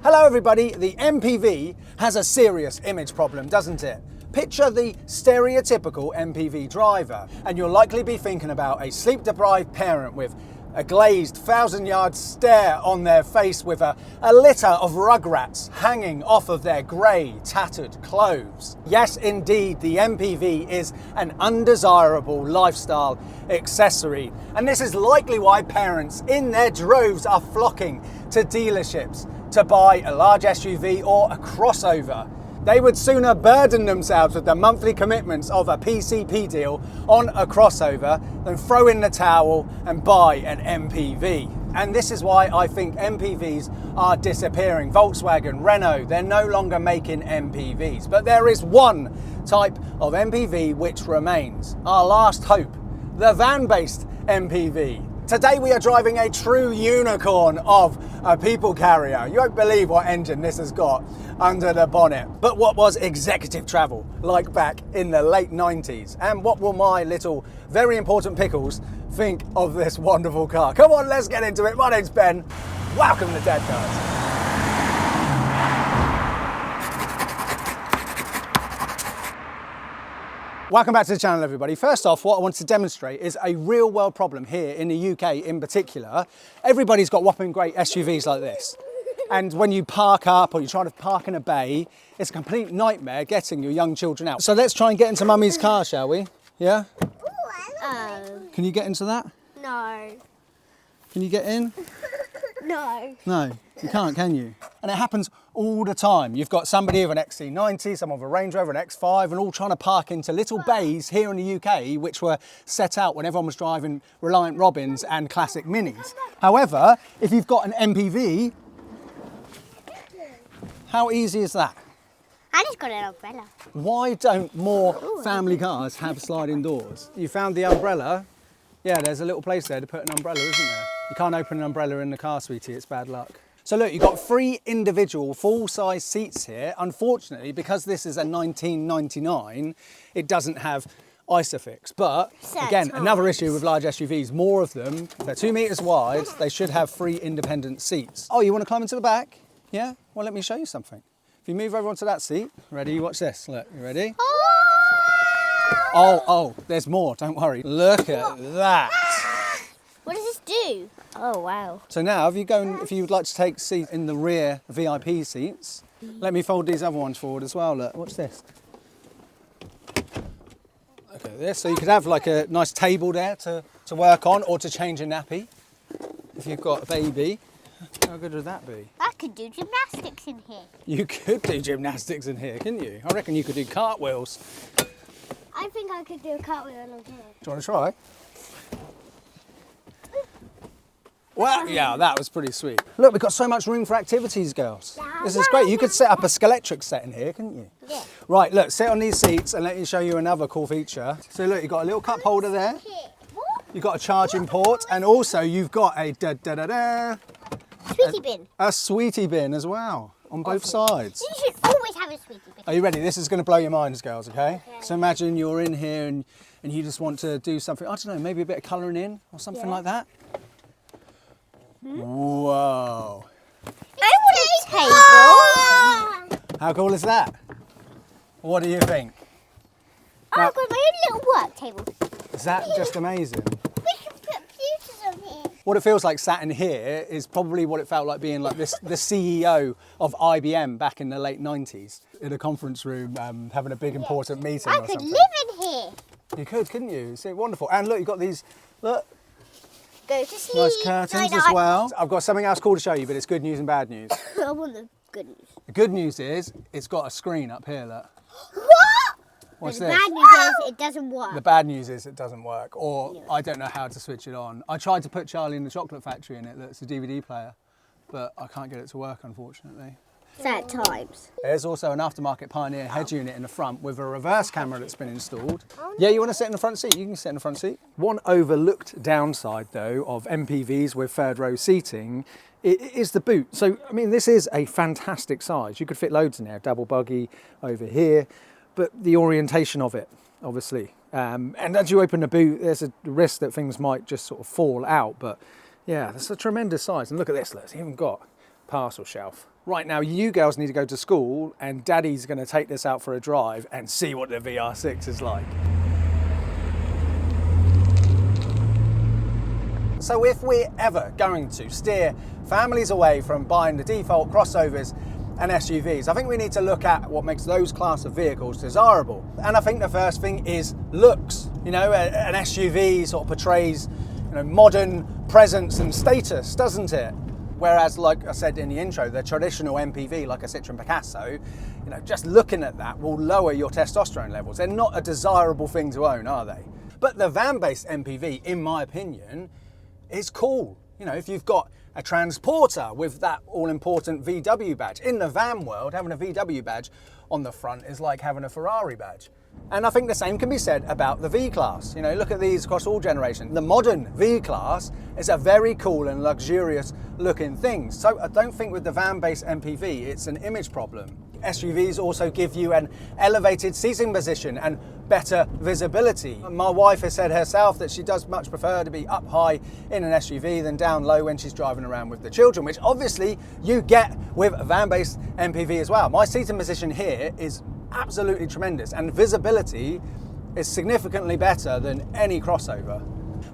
Hello everybody, the MPV has a serious image problem, doesn't it? Picture the stereotypical MPV driver, and you'll likely be thinking about a sleep-deprived parent with a glazed 1,000-yard stare on their face with a litter of rugrats hanging off of their grey, tattered clothes. Yes, indeed, the MPV is an undesirable lifestyle accessory, and this is likely why parents in their droves are flocking to dealerships to buy a large SUV or a crossover. They would sooner burden themselves with the monthly commitments of a PCP deal on a crossover than throw in the towel and buy an MPV. And this is why I think MPVs are disappearing. Volkswagen, Renault, they're no longer making MPVs. But there is one type of MPV which remains, our last hope, the van-based MPV. Today we are driving a true unicorn of a people carrier. You won't believe what engine this has got under the bonnet. But what was executive travel like back in the late 90s? And what will my little very important pickles think of this wonderful car? Come on, let's get into it. My name's Ben. Welcome to Dadcars. Welcome back to the channel, everybody. First off, what I want to demonstrate is a real world problem here in the UK in particular. Everybody's got whopping great SUVs like this. And when you park up or you try to park in a bay, it's a complete nightmare getting your young children out. So let's try and get into Mummy's car, shall we? Yeah? Can you get into that? No. Can you get in? No. No, you can't, can you? And it happens all the time. You've got somebody with an XC90, someone with a Range Rover, an X5, and all trying to park into little bays here in the UK, which were set out when everyone was driving Reliant Robins and classic Minis. However, if you've got an MPV, how easy is that? I just got an umbrella. Why don't more family cars have sliding doors? You found the umbrella? Yeah, there's a little place there to put an umbrella, isn't there? You can't open an umbrella in the car, sweetie, it's bad luck. So look, you've got 3 individual full-size seats here. Unfortunately, because this is a 1999, it doesn't have Isofix. But again, another issue with large SUVs, more of them, they're 2 meters wide, they should have 3 independent seats. Oh, you want to climb into the back? Yeah? Well, let me show you something. If you move over onto that seat, ready, watch this. Look, you ready? Oh, there's more, don't worry. Look at that. What does this do? Oh, wow. So now, if you would like to take seat in the rear VIP seats, let me fold these other ones forward as well. Look, watch this. Look at this. So you could have like a nice table there to work on or to change a nappy if you've got a baby. How good would that be? I could do gymnastics in here. You could do gymnastics in here, couldn't you? I reckon you could do cartwheels. I think I could do a cartwheel on here. Do you want to try? Well, yeah, that was pretty sweet. Look, we've got so much room for activities, girls. This is great. You could set up a Skeletric set in here, couldn't you? Yeah. Right, look, sit on these seats and let me show you another cool feature. So look, you've got a little cup holder there. You've got a charging port, and also you've got a Sweetie bin. A sweetie bin as well, on both sides. You should always have a sweetie bin. Are you ready? This is going to blow your minds, girls, okay? So imagine you're in here and you just want to do something, I don't know, maybe a bit of colouring in or something like that. Whoa. I want a table. How cool is that? What do you think? Oh, Now, I've got my own little work table. is that just amazing? We can put computers on here. What it feels like sat in here is probably what it felt like being like the CEO of IBM back in the late 90s in a conference room having a big important meeting I or could something. live in here. You could, couldn't you? It's wonderful. And look, you've got these, look, Go to sleep. nice curtains as well. I've got something else cool to show you, but it's good news and bad news. I want the good news. The good news is it's got a screen up here, look. What? What's The this? bad news is it doesn't work. The bad news is it doesn't work, or I don't know how to switch it on. I tried to put Charlie and the Chocolate Factory in it, that's a DVD player, but I can't get it to work, unfortunately. At times. There's also an aftermarket Pioneer head unit in the front with a reverse camera that's been installed. Yeah, you want to sit in the front seat? You can sit in the front seat. One overlooked downside, though, of MPVs with third row seating is the boot. So, I mean, this is a fantastic size. You could fit loads in there, double buggy over here, but the orientation of it, obviously. And as you open the boot, there's a risk that things might just sort of fall out, but yeah, that's a tremendous size. And look at this, look, it's even got a parcel shelf Right, now you girls need to go to school and Daddy's going to take this out for a drive and see what the VR6 is like. So if we're ever going to steer families away from buying the default crossovers and SUVs, I think we need to look at what makes those class of vehicles desirable. And I think the first thing is looks. You know, an SUV sort of portrays, you know, modern presence and status, doesn't it? Whereas, like I said in the intro, the traditional MPV, like a Citroën Picasso, you know, just looking at that will lower your testosterone levels. They're not a desirable thing to own, are they? But the van-based MPV, in my opinion, is cool. You know, if you've got a transporter with that all-important VW badge. In the van world, having a VW badge on the front is like having a Ferrari badge. And I think the same can be said about the V-Class. You know, look at these across all generations. The modern V-Class is a very cool and luxurious looking thing. So I don't think with the van-based MPV, it's an image problem. SUVs also give you an elevated seating position and better visibility. My wife has said herself that she does much prefer to be up high in an SUV than down low when she's driving around with the children, which obviously you get with a van-based MPV as well. My seating position here is absolutely tremendous and visibility is significantly better than any crossover.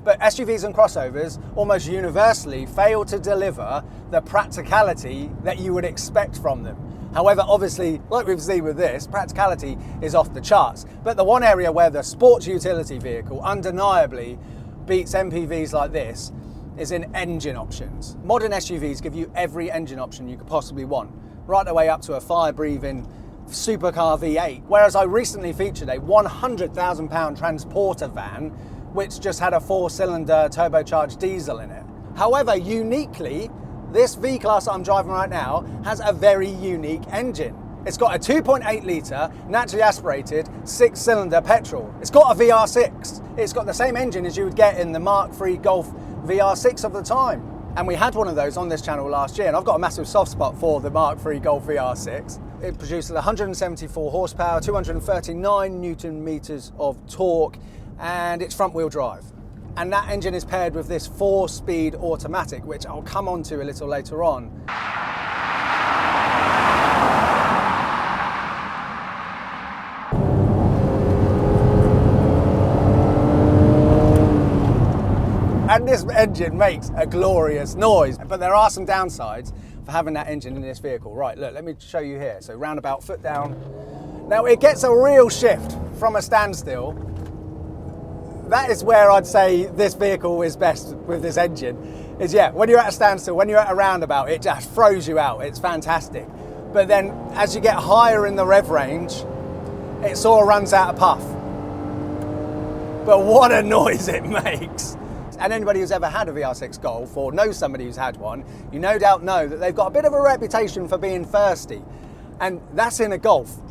But SUVs and crossovers almost universally fail to deliver the practicality that you would expect from them. However, obviously, like we've seen with this, practicality is off the charts. But the one area where the sports utility vehicle undeniably beats MPVs like this is in engine options. Modern SUVs give you every engine option you could possibly want, right the way up to a fire-breathing supercar V8. Whereas I recently featured a £100,000 transporter van, which just had a 4-cylinder turbocharged diesel in it. However, uniquely, this V-Class I'm driving right now has a very unique engine. It's got a 2.8 litre naturally aspirated 6-cylinder petrol. It's got a VR6. It's got the same engine as you would get in the Mark III Golf VR6 of the time. And we had one of those on this channel last year, and I've got a massive soft spot for the Mark III Golf VR6. It produces 174 horsepower, 239 newton meters of torque, and it's front wheel drive. And that engine is paired with this 4-speed automatic, which I'll come on to a little later on. And this engine makes a glorious noise. But there are some downsides for having that engine in this vehicle. Right, look, let me show you here. So roundabout, foot down. Now it gets a real shift from a standstill. That is where I'd say this vehicle is best with this engine, is when you're at a standstill, when you're at a roundabout, it just throws you out. It's fantastic. But then as you get higher in the rev range, it sort of runs out of puff. But what a noise it makes. And anybody who's ever had a VR6 Golf or knows somebody who's had one, you no doubt know that they've got a bit of a reputation for being thirsty. And that's in a Golf.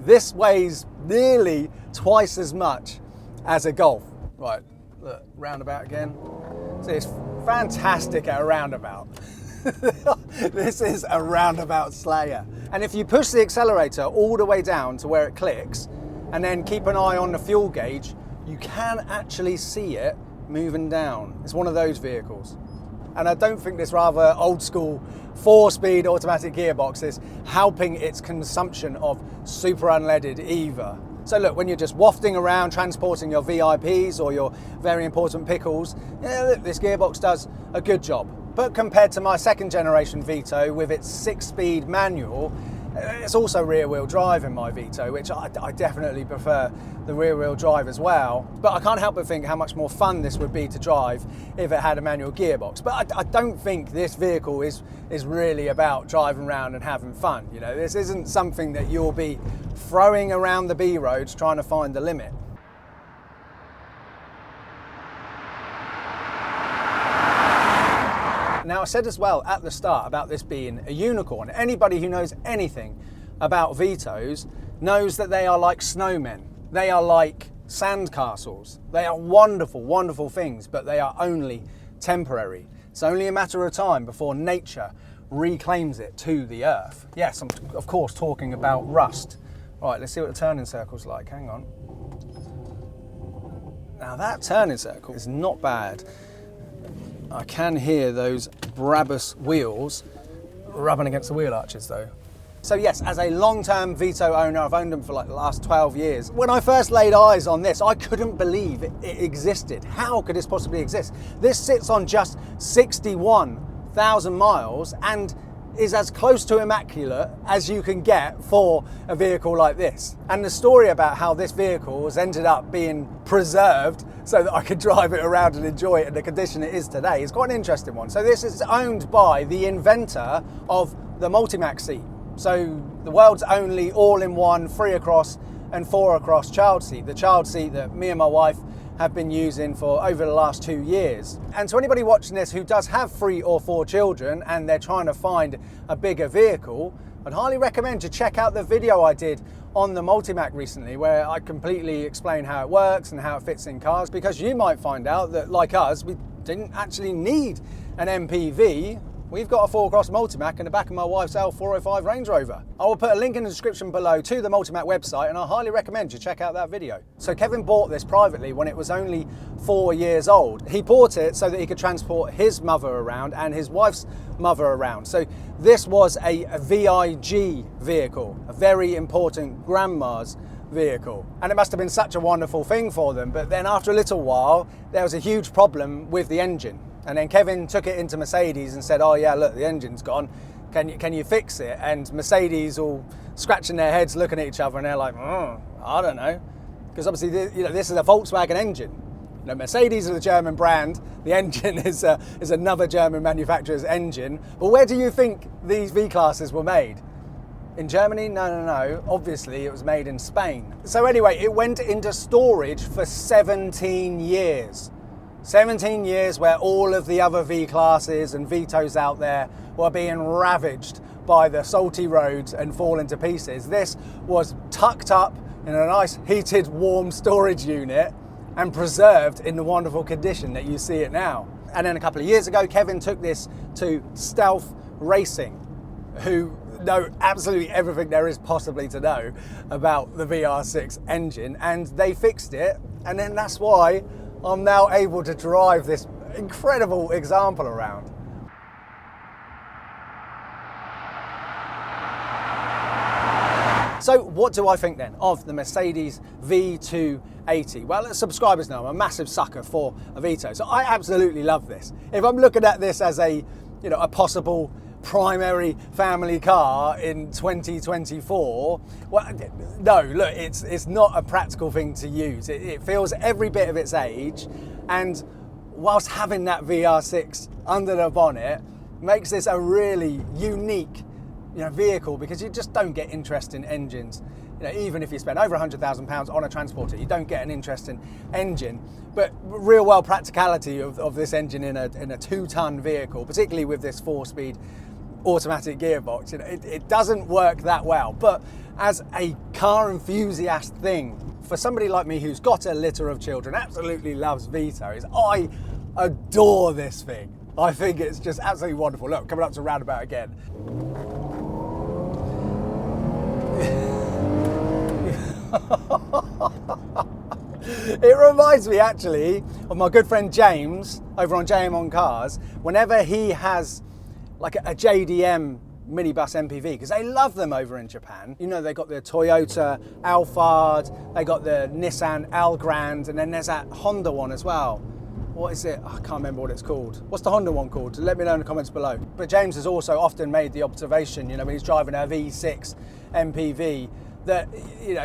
This weighs nearly twice as much as a Golf. Right, look, roundabout again. See, it's fantastic at a roundabout. This is a roundabout slayer. And if you push the accelerator all the way down to where it clicks, and then keep an eye on the fuel gauge, you can actually see it moving down. It's one of those vehicles. And I don't think this rather old school 4-speed automatic gearbox is helping its consumption of super unleaded either. So look, when you're just wafting around transporting your VIPs or your very important pickles, look, this gearbox does a good job. But compared to my second generation Vito with its 6-speed manual, it's also rear wheel drive in my Vito, which I definitely prefer the rear wheel drive as well. But I can't help but think how much more fun this would be to drive if it had a manual gearbox. But I don't think this vehicle is really about driving around and having fun. You know, this isn't something that you'll be throwing around the B roads trying to find the limit. Now, I said as well at the start about this being a unicorn. Anybody who knows anything about Vitos knows that they are like snowmen. They are like sandcastles. They are wonderful, wonderful things, but they are only temporary. It's only a matter of time before nature reclaims it to the earth. Yes, I'm of course talking about rust. Right, let's see what the turning circle's like. Hang on. Now that turning circle is not bad. I can hear those Brabus wheels rubbing against the wheel arches though. So yes, as a long-term Vito owner, I've owned them for like the last 12 years. When I first laid eyes on this, I couldn't believe it existed. How could this possibly exist? This sits on just 61,000 miles and is as close to immaculate as you can get for a vehicle like this. And the story about how this vehicle has ended up being preserved so that I could drive it around and enjoy it in the condition it is today is quite an interesting one. So this is owned by the inventor of the Multimac seat. So the world's only all-in-one 3 across and 4 across child seat, the child seat that me and my wife have been using for over the last 2 years. And to anybody watching this who does have 3 or 4 children and they're trying to find a bigger vehicle, I'd highly recommend you check out the video I did on the Multimac recently where I completely explain how it works and how it fits in cars, because you might find out that, like us, we didn't actually need an MPV. We've got a 4-cross Multimac in the back of my wife's L405 Range Rover. I will put a link in the description below to the Multimac website, and I highly recommend you check out that video. So Kevin bought this privately when it was only 4 years old. He bought it so that he could transport his mother around and his wife's mother around. So this was a VIG vehicle, a very important grandma's vehicle. And it must have been such a wonderful thing for them. But then after a little while, there was a huge problem with the engine. And then Kevin took it into Mercedes and said, oh yeah, look, the engine's gone. Can you fix it? And Mercedes all scratching their heads, looking at each other, and they're like, I don't know. Because obviously, this is a Volkswagen engine. Mercedes is a German brand. The engine is another German manufacturer's engine. But where do you think these V-classes were made? In Germany? No. Obviously, it was made in Spain. So anyway, it went into storage for 17 years. 17 years where all of the other V-classes and Vitos out there were being ravaged by the salty roads and falling to pieces. This was tucked up in a nice heated, warm storage unit and preserved in the wonderful condition that you see it now. And then a couple of years ago, Kevin took this to Stealth Racing, who know absolutely everything there is possibly to know about the VR6 engine, and they fixed it. And then that's why I'm now able to drive this incredible example around. So what do I think then of the Mercedes V280? Well, as subscribers know, I'm a massive sucker for a Vito, so I absolutely love this. If I'm looking at this as a possible primary family car in 2024, well, no, look, it's not a practical thing to use. It feels every bit of its age, and whilst having that VR6 under the bonnet makes this a really unique vehicle, because you just don't get interesting engines. Even if you spend over £100,000 on a transporter, you don't get an interesting engine. But real world practicality of this engine in a 2-ton vehicle, particularly with this 4-speed automatic gearbox, it doesn't work that well. But as a car enthusiast thing, for somebody like me who's got a litter of children, absolutely loves Vitos, I adore this thing. I think it's just absolutely wonderful. Look, coming up to roundabout again. It reminds me actually of my good friend James over on JM on Cars. Whenever he has like a JDM minibus MPV, because they love them over in Japan. They got the Toyota Alphard, they got the Nissan Algrand, and then there's that Honda one as well. What is it? I can't remember what it's called. What's the Honda one called? Let me know in the comments below. But James has also often made the observation, when he's driving a V6 MPV, that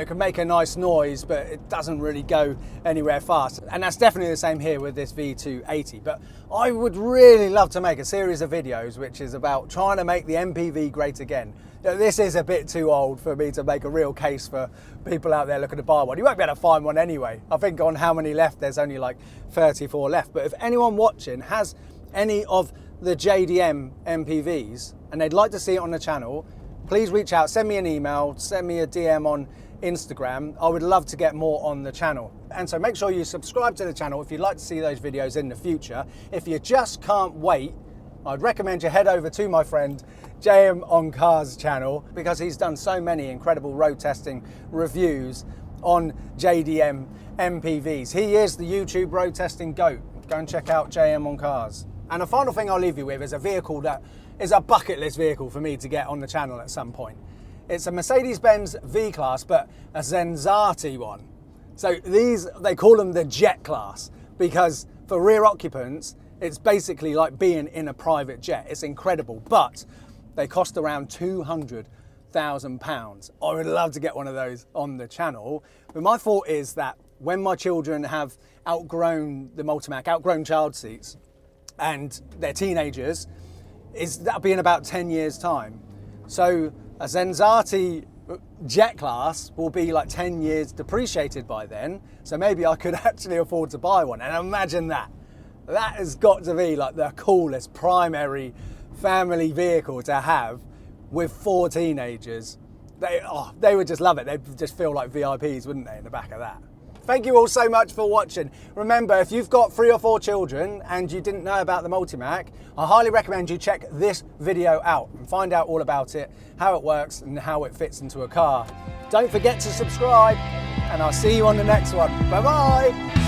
can make a nice noise, but it doesn't really go anywhere fast. And that's definitely the same here with this V280. But I would really love to make a series of videos which is about trying to make the MPV great again. This is a bit too old for me to make a real case for people out there looking to buy one. You won't be able to find one anyway. I think on how many left, there's only like 34 left. But if anyone watching has any of the JDM MPVs and they'd like to see it on the channel, please reach out, send me an email, send me a DM on Instagram. I would love to get more on the channel. And so make sure you subscribe to the channel if you'd like to see those videos in the future. If you just can't wait, I'd recommend you head over to my friend JM on Cars channel, because he's done so many incredible road testing reviews on JDM MPVs. He is the YouTube road testing GOAT. Go and check out JM on Cars. And the final thing I'll leave you with is a vehicle that is a bucket list vehicle for me to get on the channel at some point. It's a Mercedes Benz V-Class, but a Zenzati one. So these, they call them the jet class, because for rear occupants, it's basically like being in a private jet. It's incredible, but they cost around £200,000. I would love to get one of those on the channel. But my thought is that when my children have outgrown the Multimac, outgrown child seats, and they're teenagers, that'll be in about 10 years time. So a Zenzati jet class will be like 10 years depreciated by then. So maybe I could actually afford to buy one. And imagine that. That has got to be like the coolest primary family vehicle to have with 4 teenagers. They would just love it. They'd just feel like VIPs, wouldn't they, in the back of that? Thank you all so much for watching. Remember, if you've got 3 or 4 children and you didn't know about the Multimac, I highly recommend you check this video out and find out all about it, how it works and how it fits into a car. Don't forget to subscribe, and I'll see you on the next one. Bye-bye.